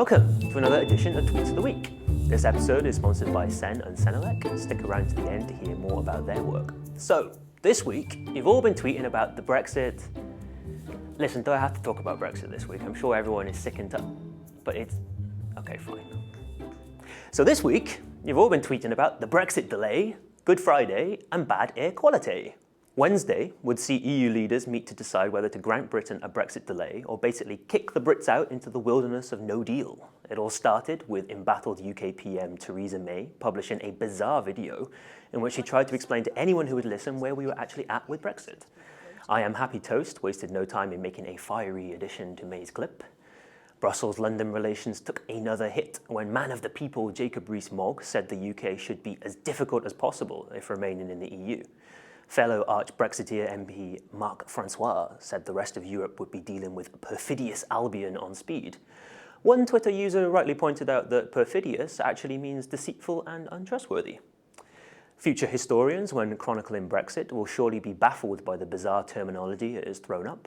Welcome to another edition of Tweets of the Week. This episode is sponsored by Sen and Senelec. Stick around to the end to hear more about their work. So, this week, you've all been tweeting about the Brexit. Listen, do I have to talk about Brexit this week? I'm sure everyone is sick and tired, but it's... okay, fine. So this week, you've all been tweeting about the Brexit delay, Good Friday, and bad air quality. Wednesday would see EU leaders meet to decide whether to grant Britain a Brexit delay or basically kick the Brits out into the wilderness of no deal. It all started with embattled UK PM Theresa May publishing a bizarre video in which she tried to explain to anyone who would listen where we were actually at with Brexit. I Am Happy Toast wasted no time in making a fiery addition to May's clip. Brussels-London relations took another hit when man of the people Jacob Rees-Mogg said the UK should be as difficult as possible if remaining in the EU. Fellow arch-Brexiteer MP Marc Francois said the rest of Europe would be dealing with perfidious Albion on speed. One Twitter user rightly pointed out that perfidious actually means deceitful and untrustworthy. Future historians, when chronicling Brexit, will surely be baffled by the bizarre terminology it has thrown up.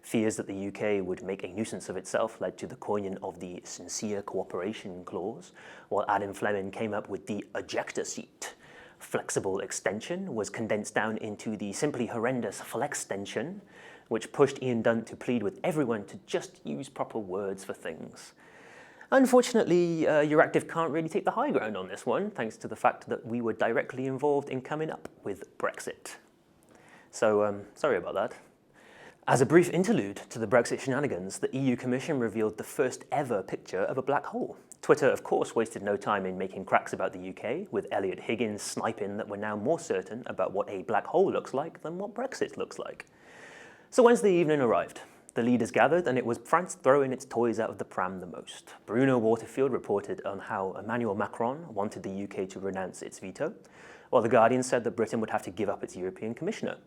Fears that the UK would make a nuisance of itself led to the coining of the Sincere Cooperation Clause, while Adam Fleming came up with the ejector seat. Flexible extension was condensed down into the simply horrendous flextension, which pushed Ian Dunt to plead with everyone to just use proper words for things. Unfortunately, Euractiv can't really take the high ground on this one, thanks to the fact that we were directly involved in coming up with Brexit. So, sorry about that. As a brief interlude to the Brexit shenanigans, the EU Commission revealed the first ever picture of a black hole. Twitter, of course, wasted no time in making cracks about the UK, with Elliot Higgins sniping that we're now more certain about what a black hole looks like than what Brexit looks like. So Wednesday evening arrived. The leaders gathered, and it was France throwing its toys out of the pram the most. Bruno Waterfield reported on how Emmanuel Macron wanted the UK to renounce its veto, while The Guardian said that Britain would have to give up its European Commissioner.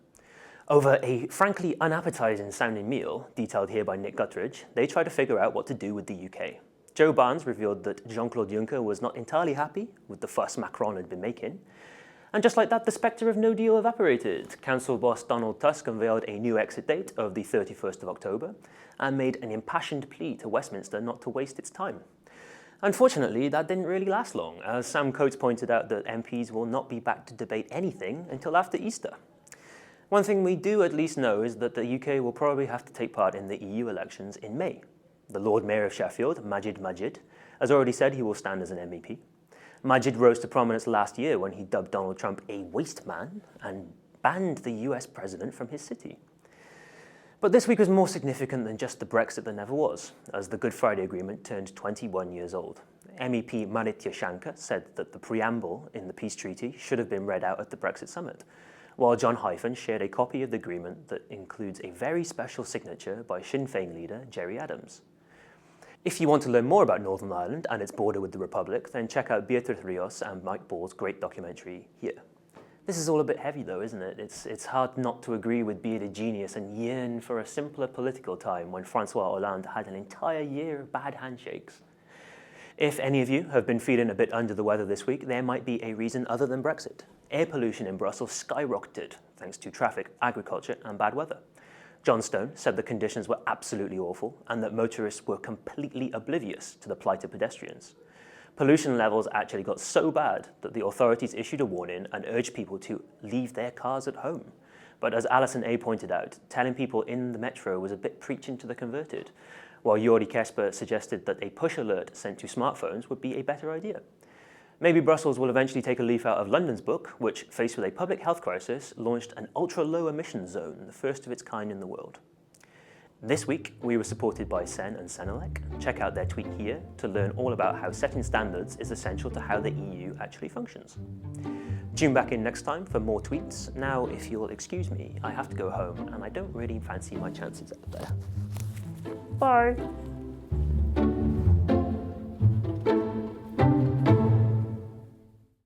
Over a frankly unappetizing sounding meal, detailed here by Nick Guttridge, they tried to figure out what to do with the UK. Joe Barnes revealed that Jean-Claude Juncker was not entirely happy with the fuss Macron had been making. And just like that, the spectre of no deal evaporated. Council boss Donald Tusk unveiled a new exit date of the 31st of October and made an impassioned plea to Westminster not to waste its time. Unfortunately, that didn't really last long, as Sam Coates pointed out that MPs will not be back to debate anything until after Easter. One thing we do at least know is that the UK will probably have to take part in the EU elections in May. The Lord Mayor of Sheffield, Majid, has already said he will stand as an MEP. Majid rose to prominence last year when he dubbed Donald Trump a waste man and banned the US president from his city. But this week was more significant than just the Brexit that never was, as the Good Friday Agreement turned 21 years old. MEP Maritya Shankar said that the preamble in the peace treaty should have been read out at the Brexit summit, while John Hyphen shared a copy of the agreement that includes a very special signature by Sinn Féin leader Gerry Adams. If you want to learn more about Northern Ireland and its border with the Republic, then check out Beatriz Rios and Mike Ball's great documentary here. This is all a bit heavy though, isn't it? It's hard not to agree with bearded genius and yearn for a simpler political time when Francois Hollande had an entire year of bad handshakes. If any of you have been feeling a bit under the weather this week, there might be a reason other than Brexit. Air pollution in Brussels skyrocketed thanks to traffic, agriculture and bad weather. John Stone said the conditions were absolutely awful and that motorists were completely oblivious to the plight of pedestrians. Pollution levels actually got so bad that the authorities issued a warning and urged people to leave their cars at home. But as Alison A. pointed out, telling people in the metro was a bit preaching to the converted, while Jordi Kesper suggested that a push alert sent to smartphones would be a better idea. Maybe Brussels will eventually take a leaf out of London's book, which, faced with a public health crisis, launched an ultra-low emissions zone, the first of its kind in the world. This week, we were supported by Sen and Senelec. Check out their tweet here to learn all about how setting standards is essential to how the EU actually functions. Tune back in next time for more tweets. Now, if you'll excuse me, I have to go home and I don't really fancy my chances out there. Bye!